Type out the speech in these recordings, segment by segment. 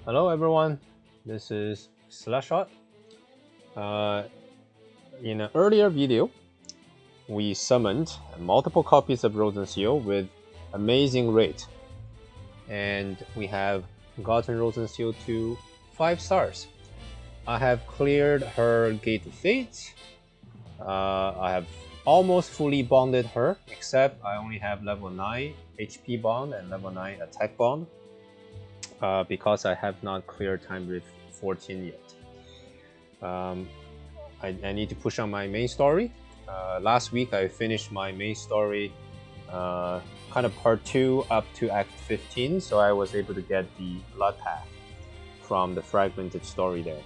Hello everyone, this is Slashot. In an earlier video, we summoned multiple copies of Rozenciel with amazing rate, and we have gotten Rozenciel to 5 stars. I have cleared her Gate of Fate. I have almost fully bonded her, except I only have level 9 HP bond and level 9 attack bond. Because I have not cleared time with 14 yet. I need to push on my main story. Last week I finished my main story, kind of part 2 up to Act 15, so I was able to get the blood pack from the fragmented story there,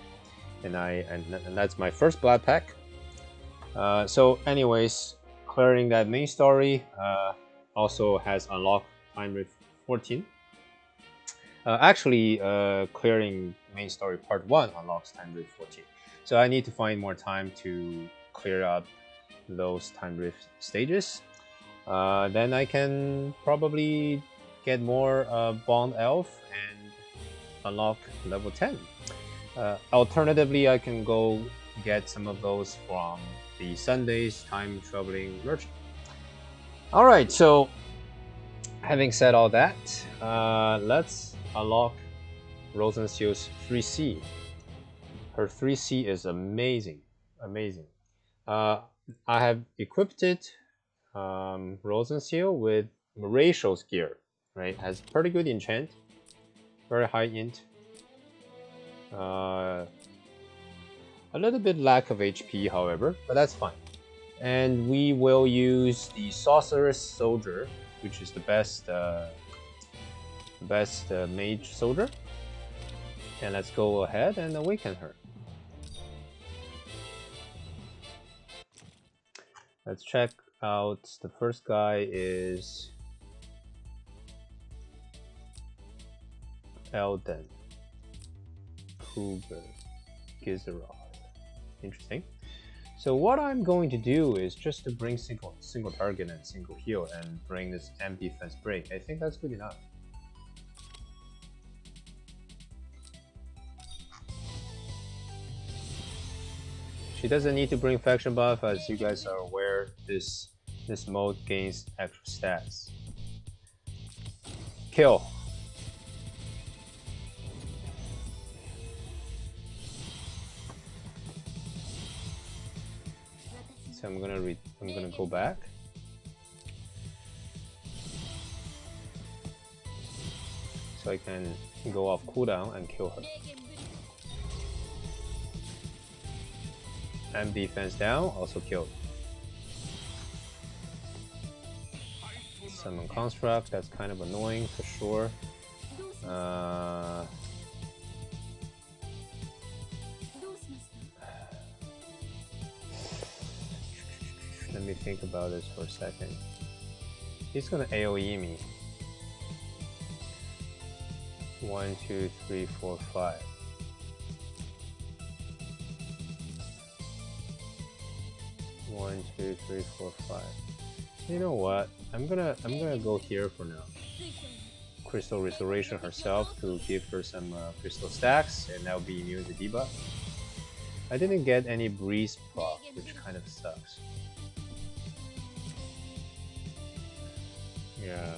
and that's my first blood pack. So anyways, clearing that main story also has unlocked time with 14. Clearing main story part 1 unlocks time rift 14. So I need to find more time to clear up those time rift stages. Then I can probably get more Bond Elf and unlock level 10. Alternatively, I can go get some of those from the Sunday's time traveling merchant. Alright, so having said all that, let's unlock Rozenciel's 3C. Her 3C is amazing. I have equipped it, Rozenciel, with Rachel's gear. Right, has pretty good enchant, very high int. A little bit lack of HP, however, but that's fine. And we will use the Sorceress Soldier, which is the best mage soldier, and let's go ahead and awaken her. Let's check out the first guy is Elden Cougar Gizeroth. Interesting. So what I'm going to do is just to bring single target and single heal and bring this amp defense break. I think that's good enough. She doesn't need to bring faction buff, as you guys are aware. This mode gains extra stats. Kill. So I'm gonna go back. So I can go off cooldown and kill her. And defense down, also killed. Summon construct, that's kind of annoying for sure. Let me think about this for a second. He's gonna AoE me. 1, 2, 3, 4, 5. One, two, three, four, 5. You know what? I'm gonna go here for now. Crystal Restoration herself to give her some crystal stacks, and that'll be immune to debuff. I didn't get any breeze proc, which kind of sucks. Yeah.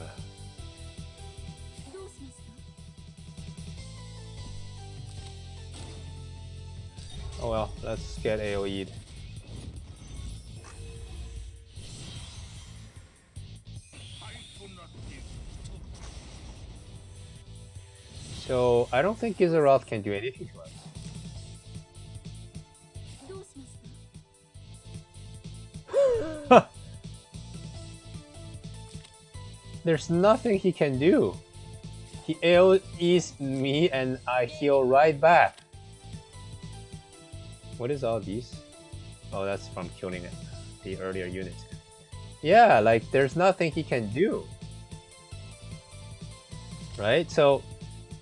Oh well, let's get AoE'd. So I don't think Gizeroth can do anything to us. There's nothing he can do. He AoEs me and I heal right back. What is all these? Oh, that's from killing the earlier units. Yeah, like there's nothing he can do. Right? So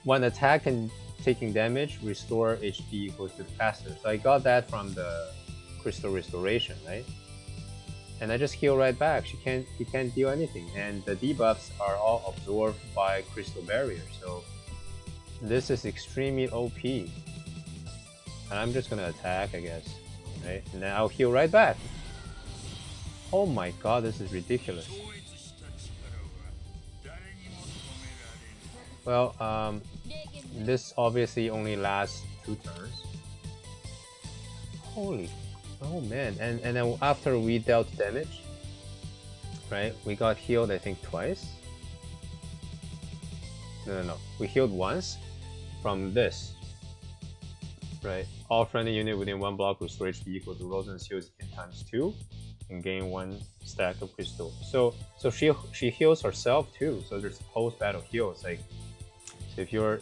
when attack and taking damage, restore HP equals to faster. So I got that from the Crystal Restoration, right? And I just heal right back. He can't do anything, and the debuffs are all absorbed by Crystal Barrier. So This is extremely OP. And I'm just gonna attack, I guess. Right? And then I'll heal right back. Oh my god, this is ridiculous. Well, this obviously only lasts 2 turns. Holy, oh man, and then after we dealt damage, right, we got healed I think twice. No, we healed once from this, right? All friendly unit within 1 block restore HP equal to Rozenciel's in times 2 and gain 1 stack of crystal. So she heals herself too. So there's post battle heals. Like, so if you're,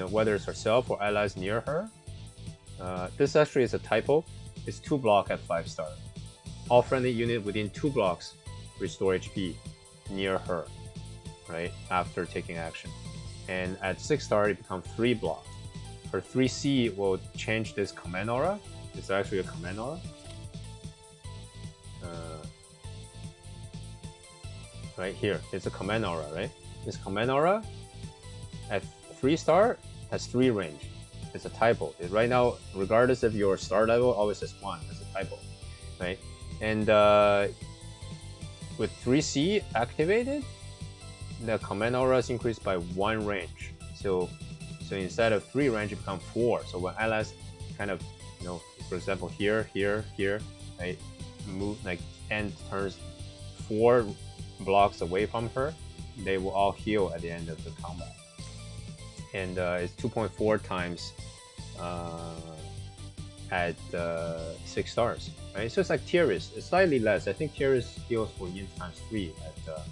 whether it's herself or allies near her, this actually is a typo. It's 2 block at 5-star. All friendly unit within 2 blocks restore HP near her, right? After taking action. And at 6-star, it becomes 3 block. Her 3C will change this command aura. It's actually a command aura. Right here, it's a command aura, right? This command aura at 3-star has 3 range. It's a typo. Right now, regardless of your star level, always has 1. It's a typo, right? And with 3C activated, the command aura is increased by 1 range. So instead of 3 range, it becomes 4. So when allies kind of, for example, here, right, move like end turns 4 blocks away from her, they will all heal at the end of the combat. And it's 2.4 times at 6 stars, right? So it's like Tiaris. It's slightly less. I think Tiaris heals for int times 3 at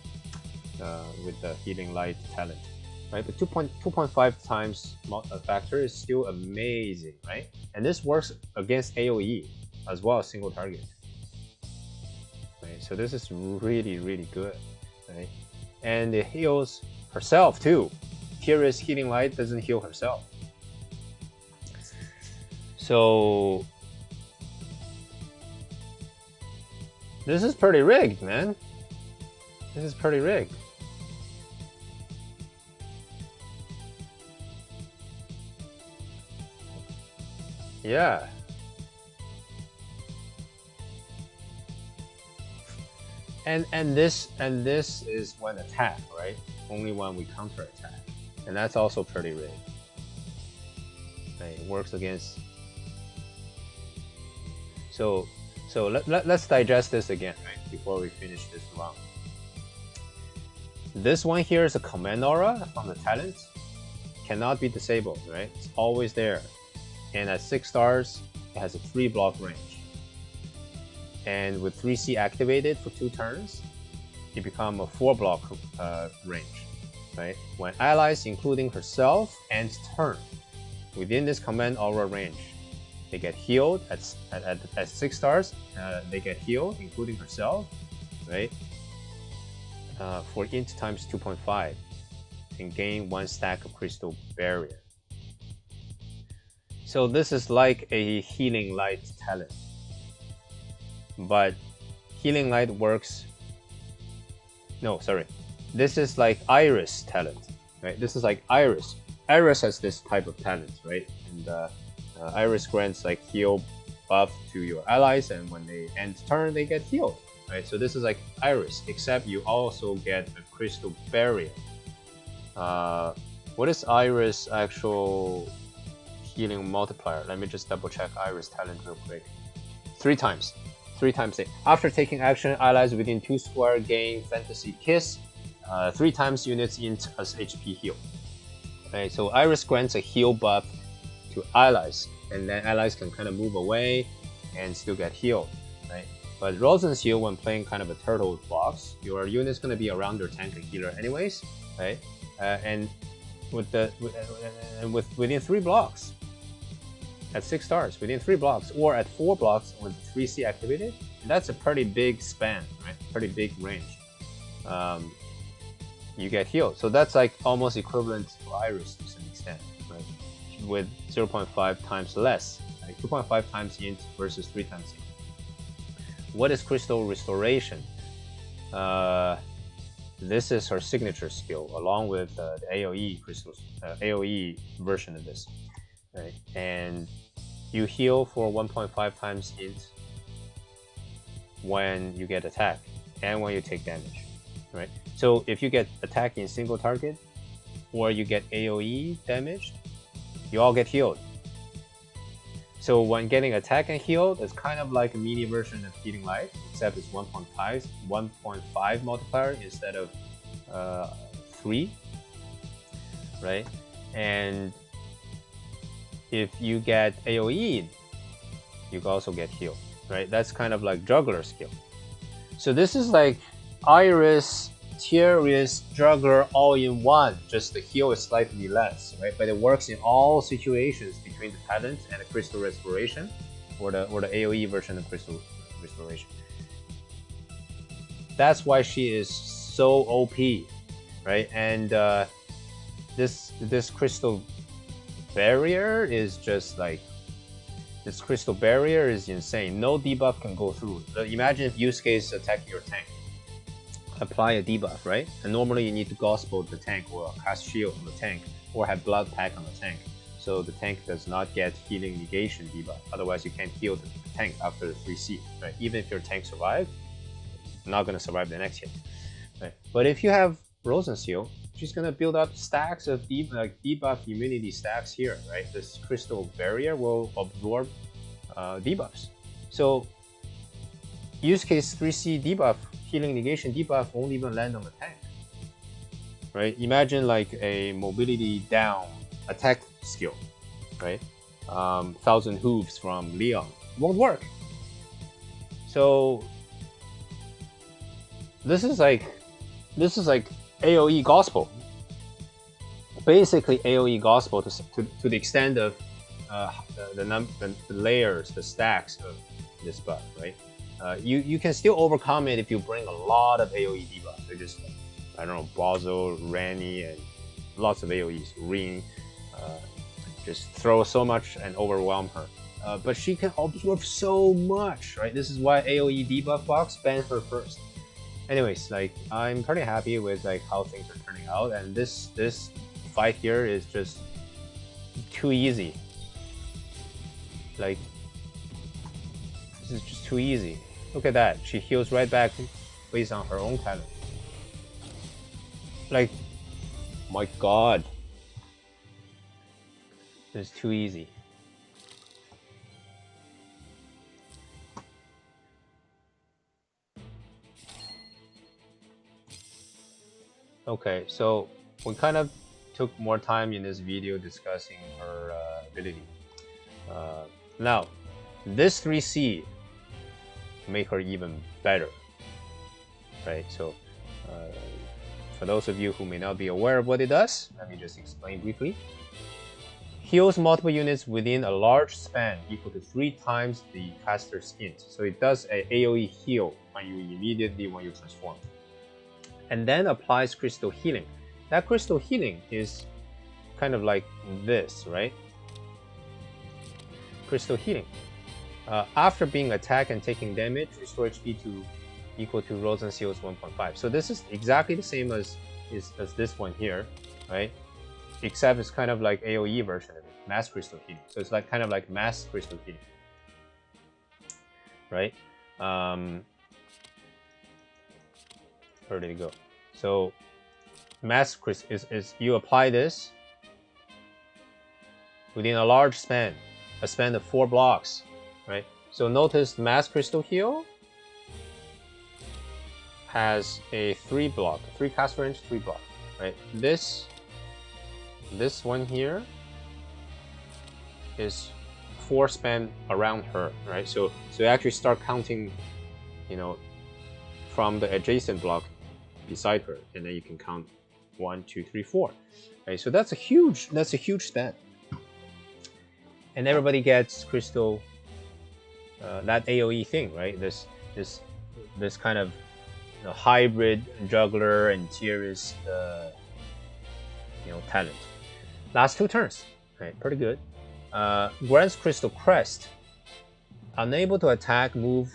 with the healing light talent, right? But 2.5 times factor is still amazing, right? And this works against AOE as well as single target. Right? So this is really, really good, right? And it heals herself too. Tiaris healing light doesn't heal herself. So this is pretty rigged, man. This is pretty rigged. Yeah. And this is when attack, right? Only when we counter attack. And that's also pretty rigged. Right? It works against. So let's digest this again, right? Before we finish this round. This one here is a command aura on the talent. Cannot be disabled, right? It's always there. And at 6 stars, it has a 3 block range. And with 3C activated for 2 turns, it becomes a 4 block range, right? When allies, including herself, end turn within this command aura range, they get healed at 6 stars. They get healed, including herself, right? For int times 2.5, and gain 1 stack of crystal barrier. So this is like a healing light talent, but healing light works. No, sorry. This is like Iris talent, right? This is like Iris. Iris has this type of talent, right? And Iris grants like heal buff to your allies, and when they end turn, they get healed, right? So this is like Iris, except you also get a crystal barrier. What is Iris actual healing multiplier? Let me just double check Iris talent real quick. 3 times. 3 times. After taking action, allies within 2 square gain Fantasy Kiss. 3 times units int as HP heal. Okay, so Iris grants a heal buff to allies, and then allies can kind of move away and still get healed, right? But Rozenciel, when playing kind of a turtle box, your unit's going to be around your tank and healer anyways, right? And within 3 blocks, at 6 stars, within 3 blocks, or at 4 blocks with 3C activated, that's a pretty big span, right? Pretty big range. You get healed. So that's like almost equivalent to Iris to some extent, right? With 0.5 times less, like 2.5 times int versus 3 times int. What is crystal restoration? This is her signature skill, along with the AOE crystals, AOE version of this, right? And you heal for 1.5 times int when you get attack and when you take damage, right? So if you get attack in single target or you get AOE damage, you all get healed. So when getting attack and healed, it's kind of like a mini version of healing light, except it's 1.5 multiplier instead of 3, right? And if you get AOE, you can also get healed, right? That's kind of like Jugler skill. So this is like Iris, Tiaris, Jugler all in one, just the heal is slightly less, right? But it works in all situations between the talent and the crystal restoration, or the AOE version of crystal restoration. That's why she is so OP, right? And this crystal barrier is just like, this crystal barrier is insane. No debuff can go through. Imagine if use case attacking your tank. Apply a debuff, right? And normally you need to gospel the tank or cast shield on the tank or have blood pack on the tank, so the tank does not get healing negation debuff. Otherwise you can't heal the tank after the 3C, right? Even if your tank survives, not gonna survive the next hit, right? But if you have Rozenciel, she's gonna build up stacks of debuff immunity stacks here, right? This crystal barrier will absorb debuffs. So use case 3C debuff, healing negation debuff won't even land on the tank, right? Imagine like a mobility down attack skill, right? 1,000 hooves from Leon won't work. So this is like AOE gospel, basically AOE gospel to the extent of the layers, the stacks of this buff, right? You can still overcome it if you bring a lot of AOE debuffs. So just, I don't know, Basil, Rani, and lots of AOEs. Ring, just throw so much and overwhelm her. But she can absorb so much, right? This is why AOE debuff box banned her first. Anyways, like, I'm pretty happy with like how things are turning out, and this fight here is just too easy. Like, this is just too easy. Look at that, she heals right back based on her own talent. Like, my god, this is too easy. Okay, so we kind of took more time in this video discussing her ability. Now, this 3C make her even better, right? So, for those of you who may not be aware of what it does, let me just explain briefly. Heals multiple units within a large span equal to 3 times the caster's int. So it does a AOE heal when you transform. And then applies crystal healing. That crystal healing is kind of like this, right? Crystal healing. After being attacked and taking damage, restore HP to equal to Rozenciel's 1.5. So this is exactly the same as this one here, right? Except it's kind of like AOE version of it, mass crystal healing. So it's like kind of like mass crystal healing, right? Where did it go? So mass crystal is you apply this within a large span, a span of 4 blocks, right? So notice mass crystal heal has a 3 cast range, 3 block, right? This one here is 4 span around her, right? So you actually start counting, you know, from the adjacent block beside her, and then you can count 1, 2, 3, 4. Right? So that's a huge span, and everybody gets crystal, that AOE thing, right? This kind of, you know, hybrid Jugler and Tiaris, you know, talent. Last 2 turns, right? Pretty good. Grants crystal crest. Unable to attack, move,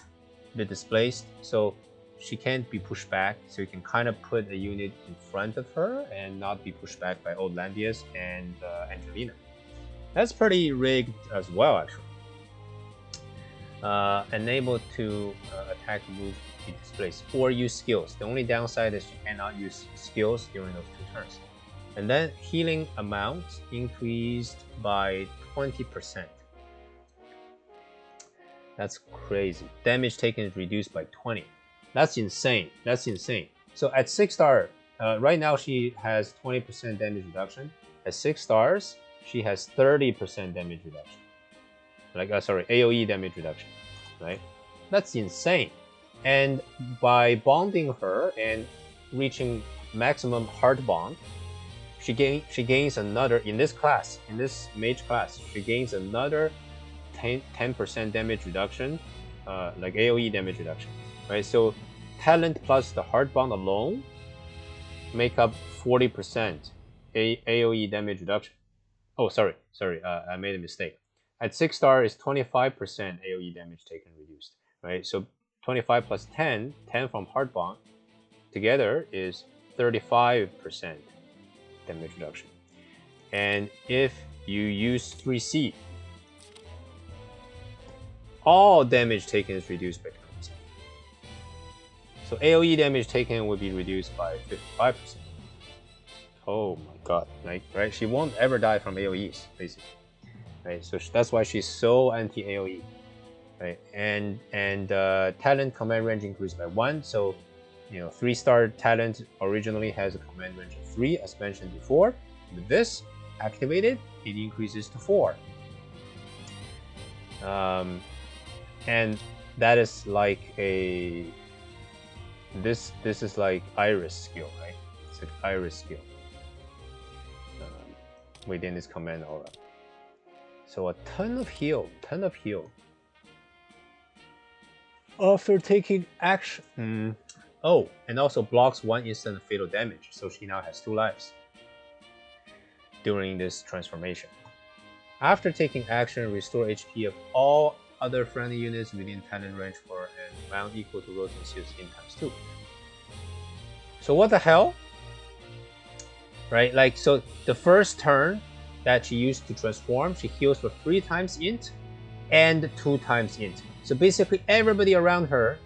be displaced. So she can't be pushed back, so you can kind of put a unit in front of her and not be pushed back by Outlandius and Angelina. That's pretty rigged as well, actually. Unable to attack, move, be displaced, or use skills. The only downside is you cannot use skills during those 2 turns. And then healing amount increased by 20%. That's crazy. Damage taken is reduced by 20. That's insane. That's insane. So at 6 star, right now she has 20% damage reduction. At 6 stars, she has 30% damage reduction. Like, sorry, AoE damage reduction, right? That's insane. And by bonding her and reaching maximum heart bond, she gains another, in this class, in this mage class, she gains another 10% damage reduction, like AoE damage reduction, right? So talent plus the heart bond alone make up 40% AoE damage reduction. Oh, sorry, I made a mistake. At 6 star is 25% AoE damage taken reduced, right? So 25 plus 10 from heart bond together is 35% damage reduction. And if you use 3C, all damage taken is reduced by 20%. So AoE damage taken will be reduced by 55%. Oh my god, right? She won't ever die from AoEs, basically. Right, so that's why she's so anti-AoE, right? And talent command range increased by 1. So, 3-star talent originally has a command range of 3, as mentioned before. With this activated, it increases to 4. And that is like this is like Iris skill, right? It's like Iris skill within this command aura. So a ton of heal. After taking action, oh, and also blocks 1 instant fatal damage, so she now has 2 lives during this transformation. After taking action, restore HP of all other friendly units within talent range for an amount equal to Rozenciel's in times 2. So what the hell? Right, like, so the first turn that she used to transform, she heals for 3 times int and 2 times int. So basically everybody around her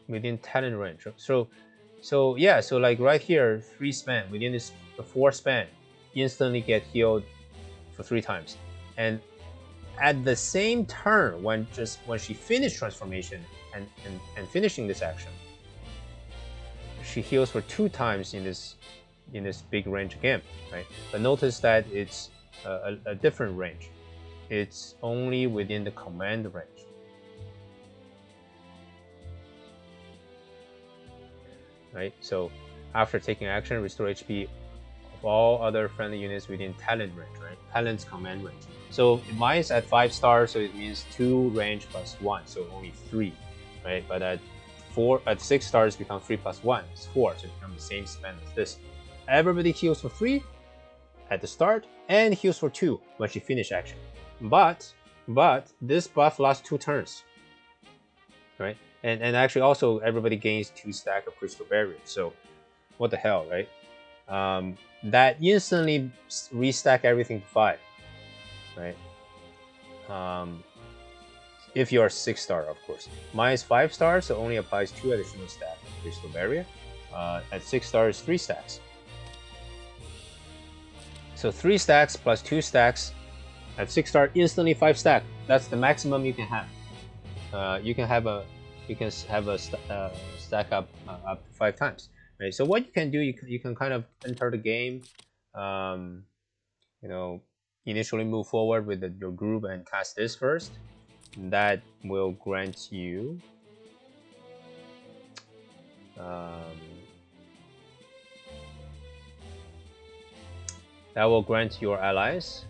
within talent range. So yeah, so like right here, 3 span within this 4 span instantly get healed for 3 times. And at the same turn, when she finished transformation and finishing this action, she heals for 2 times in this big range again, right? But notice that it's a different range. It's only within the command range. Right? So after taking action, restore HP of all other friendly units within talent range, right? Talent's command range. So mine is at 5 stars, so it means 2 range plus 1, so only 3, right? But at 6 stars, become 3 plus 1, it's 4, so it becomes the same span as this. Everybody heals for 3 at the start and heals for 2 when she finishes action. But this buff lasts 2 turns, right? And actually also everybody gains 2 stacks of crystal barrier. So what the hell, right? That instantly restack everything to 5, right? If you are 6 star, of course. Mine is 5 stars, so only applies 2 additional stacks of crystal barrier. At 6 stars, 3 stacks. So 3 stacks plus 2 stacks at 6 star, instantly 5 stack. That's the maximum you can have. You can have a stack up to 5 times. Right. So what you can do, you can kind of enter the game, initially move forward with your group and cast this first. That will grant you your allies,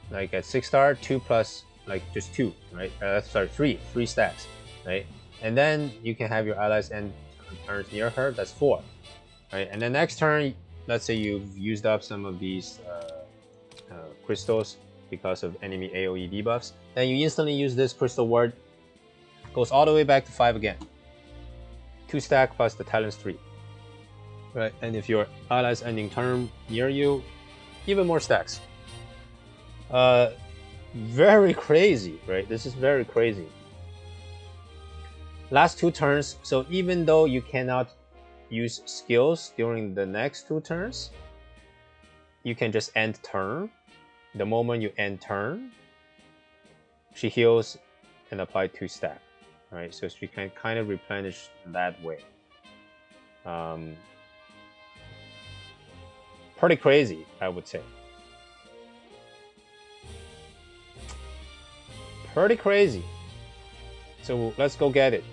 like at 6 star, 2 plus like just 2, right? Sorry, 3 stacks, right? And then you can have your allies end turns near her. That's 4, right? And then next turn, let's say you've used up some of these crystals, because of enemy AoE debuffs. Then you instantly use this Crystal Ward. Goes all the way back to 5 again. 2 stack plus the Talon's 3. Right, and if your allies ending turn near you, even more stacks. Very crazy, right? This is very crazy. Last 2 turns, so even though you cannot use skills during the next 2 turns, you can just end turn. The moment you end turn, she heals and apply 2 stack. Right, so she can kind of replenish that way. Pretty crazy, I would say. Pretty crazy. So let's go get it.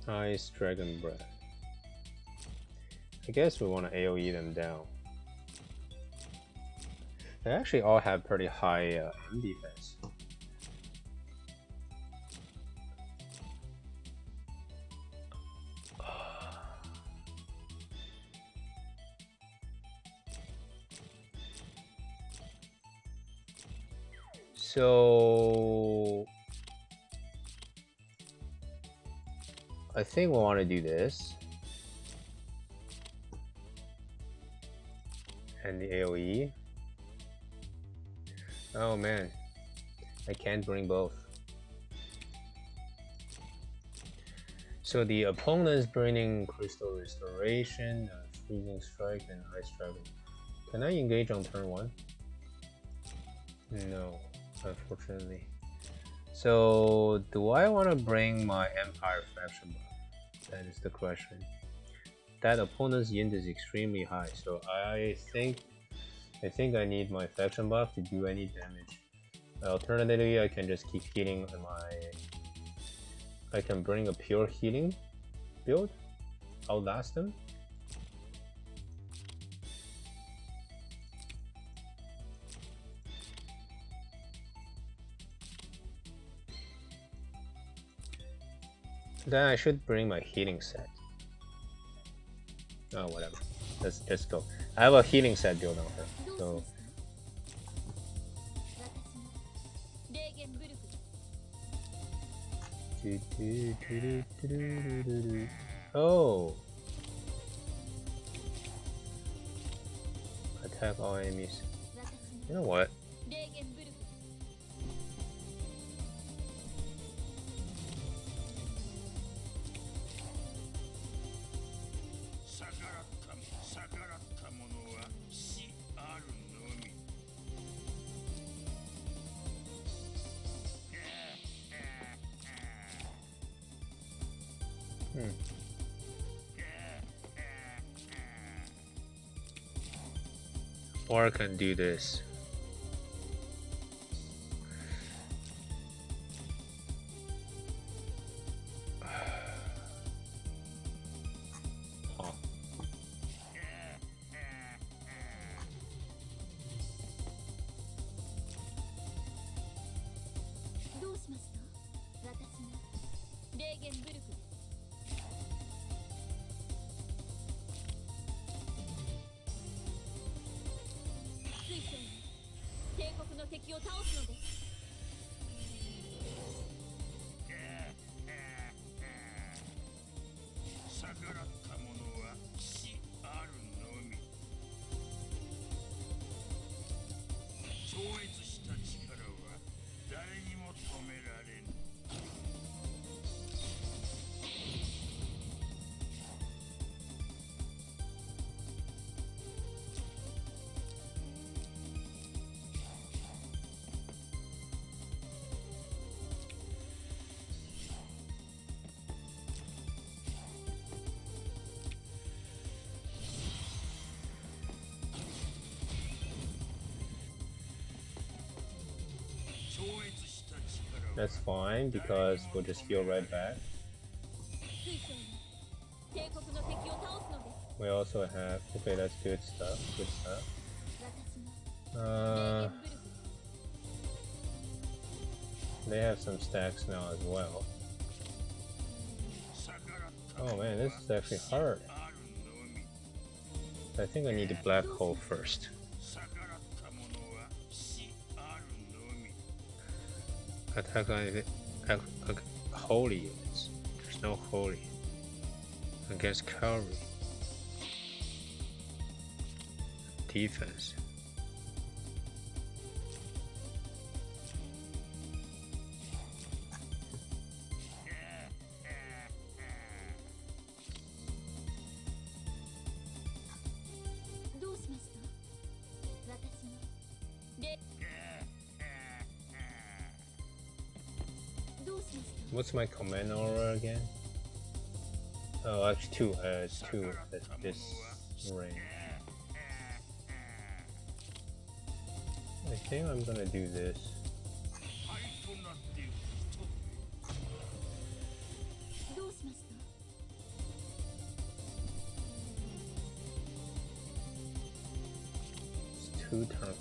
Ice Dragon Breath. I guess we want to AoE them down. They actually all have pretty high M defense. So I think we want to do this. And the AoE. Oh man, I can't bring both. So the opponent's bringing Crystal Restoration, Freezing Strike, and Ice Dragon. Can I engage on turn 1? No, unfortunately. So do I want to bring my Empire Faction buff? That is the question. That opponent's Yin is extremely high, so I think I need my faction buff to do any damage. Alternatively, I can just keep healing I can bring a pure healing build, outlast them. Then I should bring my healing set. Oh, whatever. Let's just go. I have a healing set build on her, so. Oh. Attack all enemies. You know what? Or I can do this. Huh. That's fine because we'll just heal right back. We also have, okay, that's good stuff, good stuff. They have some stacks now as well. Oh man, this is actually hard. I think I need the black hole first. Attack on holy units. There's no holy. Against cavalry. Defense. What's my command aura again? Oh, actually two. Two at this range. I think I'm gonna do this. It's 2 turn cooldown.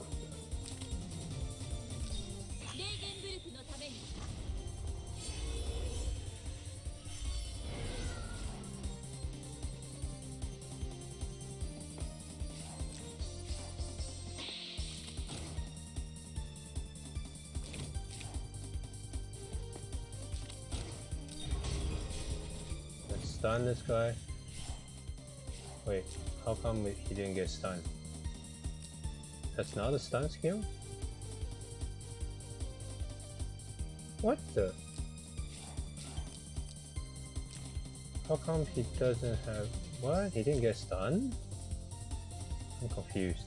Stun this guy. Wait, how come he didn't get stunned? That's not a stun skill? What the? How come he doesn't have... What? He didn't get stunned? I'm confused.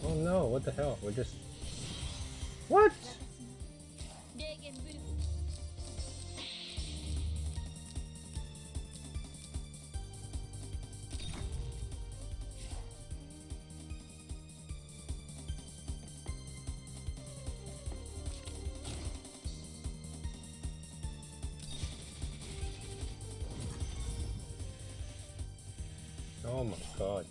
Oh no, what the hell? We're just... What? Oh my god.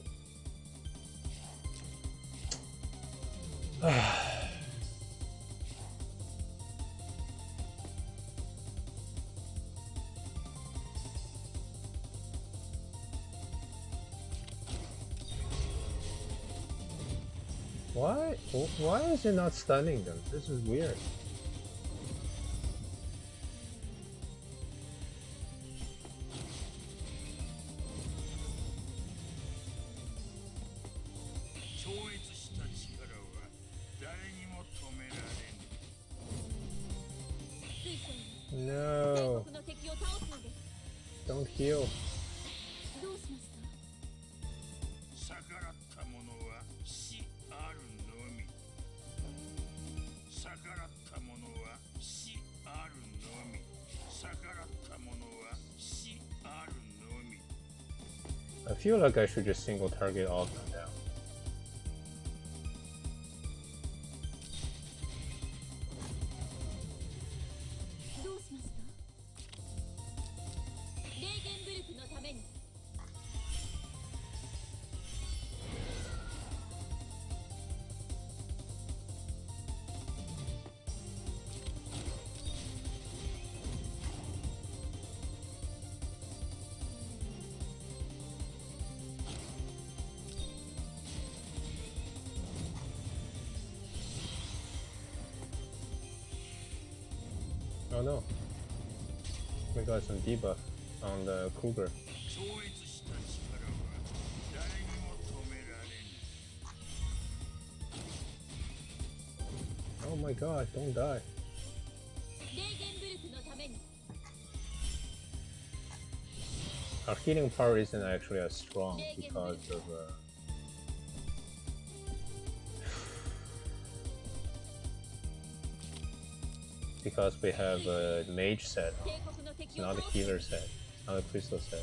Why? Why is it not stunning them? This is weird. No. Don't heal. I feel like I should just single target all of them now. Oh no, we got some debuff on the Cougar. Oh my god, don't die. Our healing power isn't actually as strong because of because we have a mage set. It's not a healer set, not a crystal set.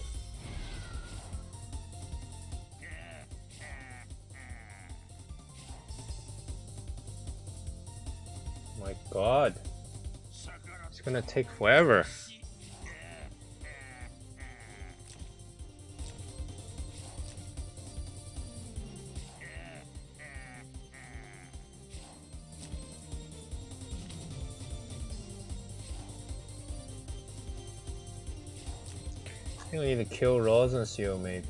My god, it's gonna take forever. I think we need to kill Rozenciel maybe.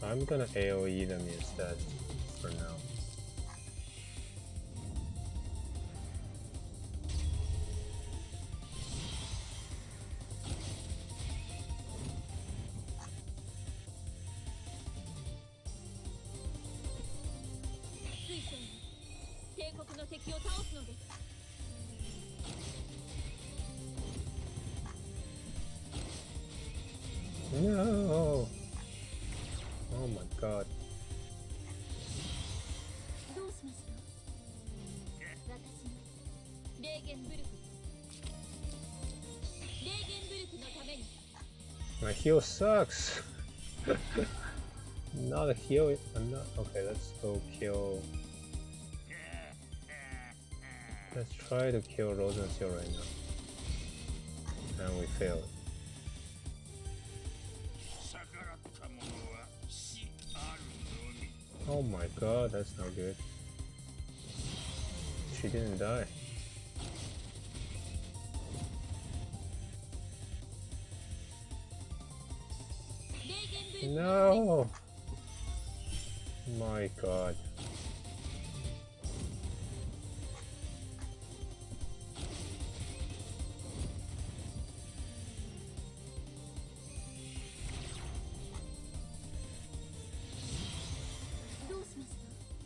I'm gonna AoE them instead for now. No! Oh my god. My heal sucks. Not a heal. I'm not. Okay, let's go kill. Let's try to kill Rozenciel right now. And we failed. Oh my god, that's not good. She didn't die. No! My god.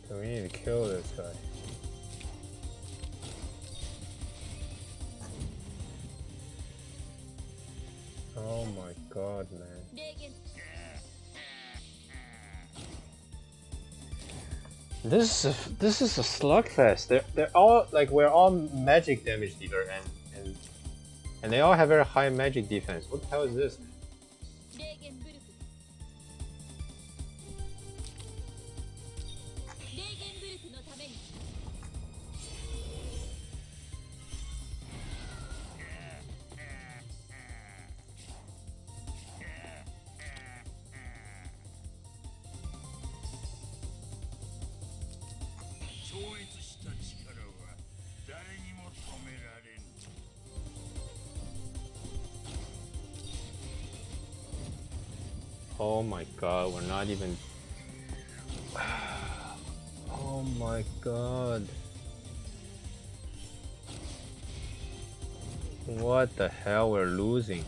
So we need to kill this guy. Oh my god, man. This is a slugfest. They're all like, we're all magic damage dealer and they all have very high magic defense. What the hell is this? Oh my god, we're not even... Oh my god. What the hell, we're losing.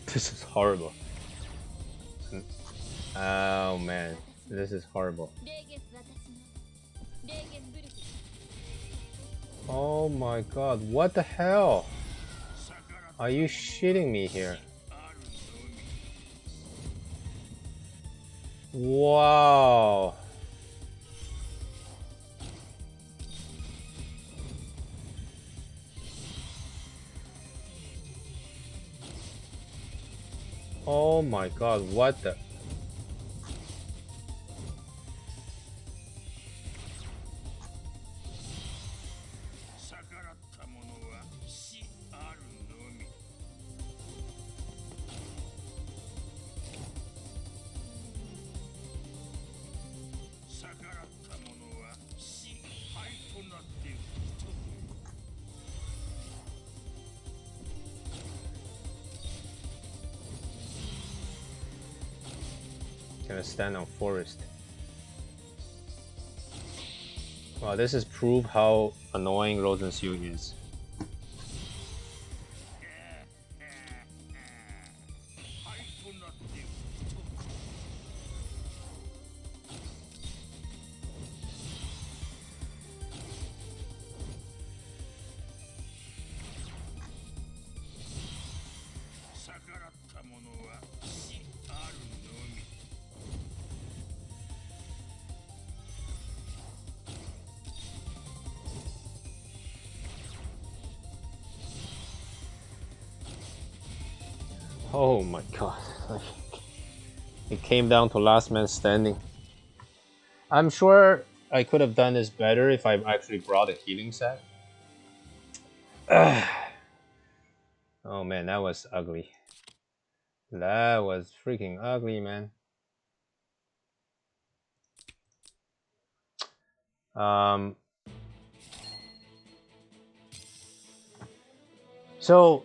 This is horrible. Oh man, this is horrible. Oh my god, what the hell? Are you shitting me here? Wow. Oh my god, what the... Gonna stand on forest. Wow, this is proof how annoying Rozenciel is. Oh my god. It came down to last man standing. I'm sure I could have done this better if I actually brought a healing set. Oh man, that was ugly. That was freaking ugly, man. So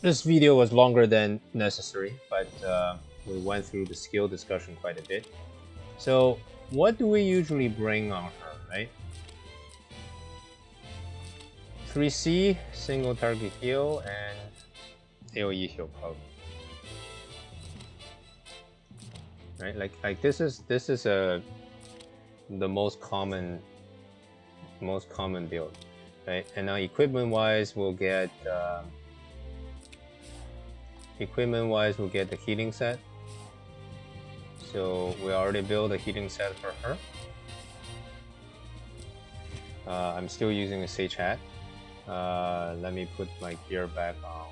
this video was longer than necessary, but we went through the skill discussion quite a bit. So what do we usually bring on her, right? 3C, single target heal, and AoE heal probably. Right, like this is the most common build, right? And now equipment wise, we'll get the healing set. So we already built a healing set for her. I'm still using a Sage Hat. Let me put my gear back on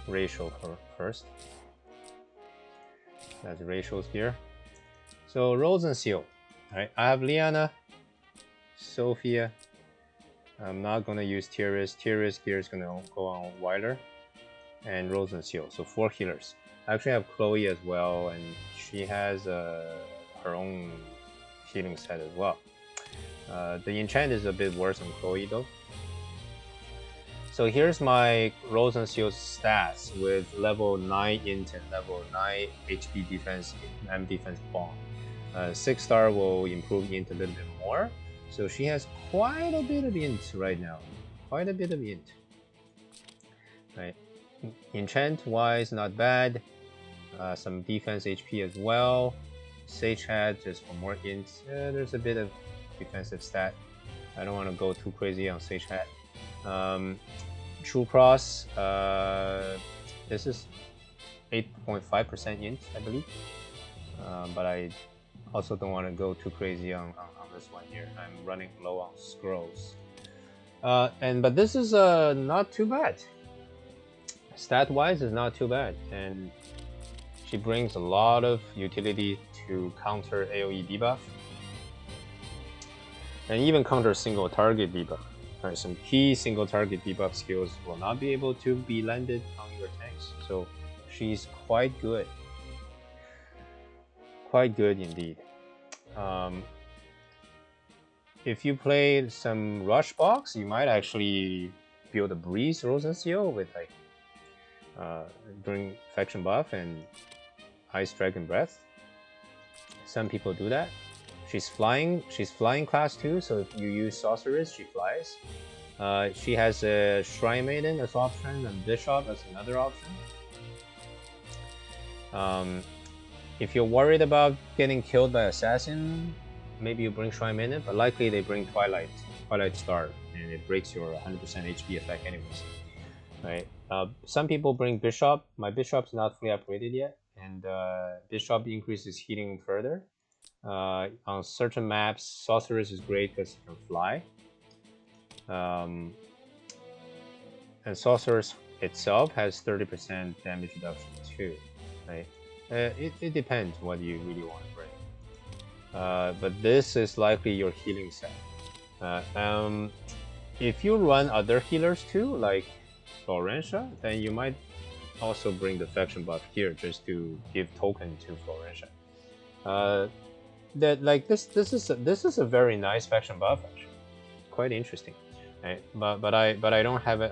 Racial first. That's Racial's gear. So Rozenciel. Alright, I have Liana, Sophia. I'm not gonna use Tiaris. Tiaris gear is gonna go on Jugler, and Rozenciel. So 4 healers. I actually have Chloe as well, and she has her own healing set as well. The enchant is a bit worse on Chloe though. So here's my Rozenciel's stats with level 9 int and level 9 HP defense and defense bomb. 6-star will improve int a little bit more. So she has quite a bit of int right now. Quite a bit of int. Right. Enchant wise, not bad. Some defense HP as well. Sage Hat just for more int. There's a bit of defensive stat. I don't want to go too crazy on Sage Hat. True Cross, this is 8.5% int, I believe. But I also don't want to go too crazy on this one here. I'm running low on scrolls. But this is not too bad. Stat wise is not too bad, and she brings a lot of utility to counter AoE debuff and even counter single target debuff. Right, some key single target debuff skills will not be able to be landed on your tanks, so she's quite good. Quite good indeed. If you play some rush box, you might actually build a breeze Rozenciel with like bring faction buff and ice dragon breath. Some people do that. She's flying class 2, so if you use sorceress, she flies. She has a Shrine Maiden as option and Bishop as another option. If you're worried about getting killed by assassin, maybe you bring Shrine Maiden, but likely they bring Twilight Star, and it breaks your 100% HP effect anyways. Right. Some people bring Bishop. My Bishop's not fully upgraded yet, and Bishop increases healing further. On certain maps, Sorceress is great because you can fly. And Sorceress itself has 30% damage reduction too. Right? It depends what you really want to bring. But this is likely your healing set. If you run other healers too, like Florencia, then you might also bring the faction buff here just to give token to Florencia. This is a very nice faction buff actually, quite interesting. Right? But I don't have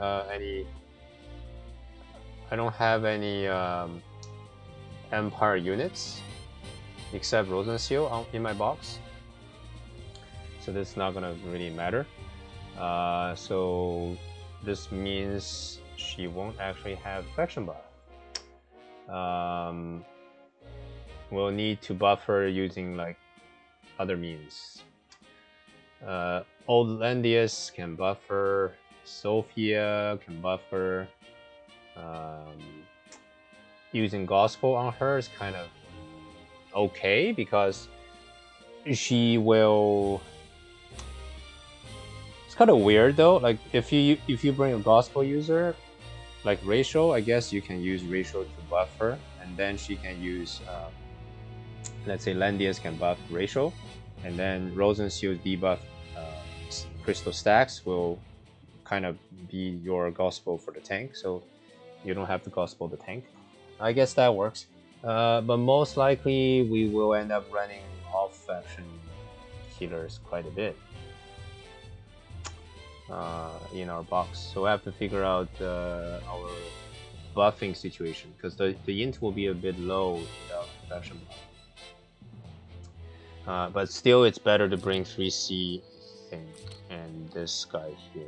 any Empire units except Rozenciel in my box, so this is not gonna really matter. So this means she won't actually have faction buff. We'll need to buff her using like other means. Old Landius can buff her, Sophia can buff her. Using Gospel on her is kind of okay because she will. It's kind of weird though. Like if you bring a Gospel user, like Rachel, I guess you can use Rachel to buff her, and then she can use, let's say Landius can buff Rachel, and then Rozenciel's debuff crystal stacks will kind of be your gospel for the tank, so you don't have to gospel the tank. I guess that works. But most likely we will end up running off faction healers quite a bit in our box. So I have to figure out our buffing situation, because the int will be a bit low without faction buff. But still, it's better to bring 3C, I think, and this guy here.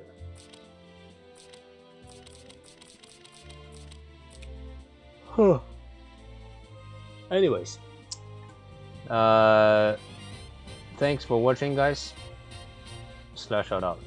Huh. Anyways, thanks for watching, guys. Slash out.